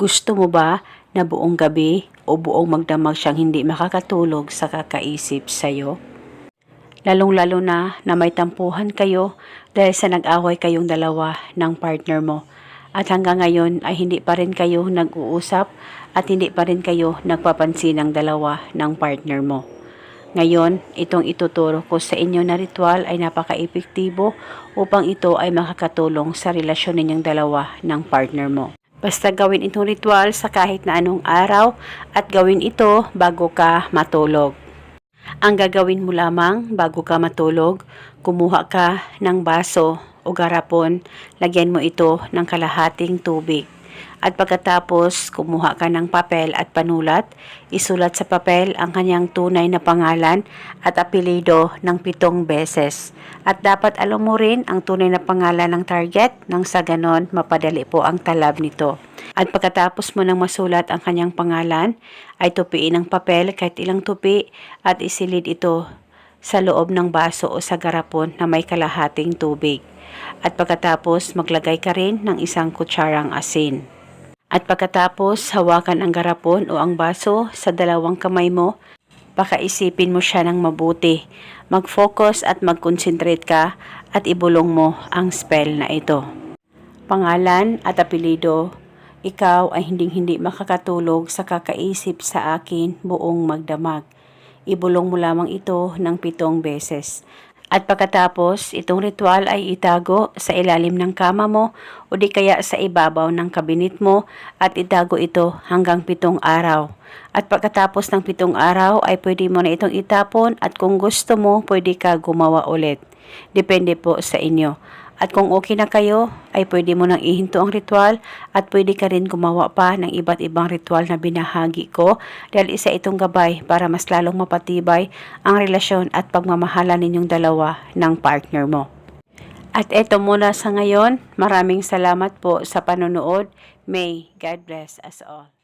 Gusto mo ba na buong gabi o buong magdamag siyang hindi makakatulog sa kakaisip sa'yo? Lalong-lalo na may tampuhan kayo dahil sa nag-away kayong dalawa ng partner mo. At hanggang ngayon ay hindi pa rin kayo nag-uusap at hindi pa rin kayo nagpapansin ng dalawa ng partner mo. Ngayon, itong ituturo ko sa inyo na ritual ay napaka-epektibo upang ito ay makakatulong sa relasyon ninyong dalawa ng partner mo. Basta gawin itong ritual sa kahit na anong araw at gawin ito bago ka matulog. Ang gagawin mo lamang bago ka matulog, kumuha ka ng baso o garapon, lagyan mo ito ng kalahating tubig. At pagkatapos, kumuha ka ng papel at panulat, isulat sa papel ang kanyang tunay na pangalan at apelido ng 7 beses. At dapat alam mo rin ang tunay na pangalan ng target nang sa ganon mapadali po ang talab nito. At pagkatapos mo nang masulat ang kanyang pangalan, ay tupiin ang papel kahit ilang tupi at isilid ito sa loob ng baso o sa garapon na may kalahating tubig. At pagkatapos maglagay ka rin ng 1 kutsarang asin. At pagkatapos hawakan ang garapon o ang baso sa 2 kamay mo, pakaisipin mo siya ng mabuti. Mag-focus at mag-concentrate ka at ibulong mo ang spell na ito. Pangalan at apelido, ikaw ay hindi makakatulog sa kakaisip sa akin buong magdamag. Ibulong mo lamang ito ng 7 beses. At pagkatapos, itong ritual ay itago sa ilalim ng kama mo o di kaya sa ibabaw ng kabinet mo at itago ito hanggang 7 araw. At pagkatapos ng 7 araw ay pwede mo na itong itapon at kung gusto mo, pwede ka gumawa ulit. Depende po sa inyo. At kung okay na kayo, ay pwede mo nang ihinto ang ritual at pwede ka rin gumawa pa ng iba't ibang ritual na binahagi ko dahil isa itong gabay para mas lalong mapatibay ang relasyon at pagmamahalan ninyong dalawa ng partner mo. At eto muna sa ngayon, maraming salamat po sa panonood. May God bless us all.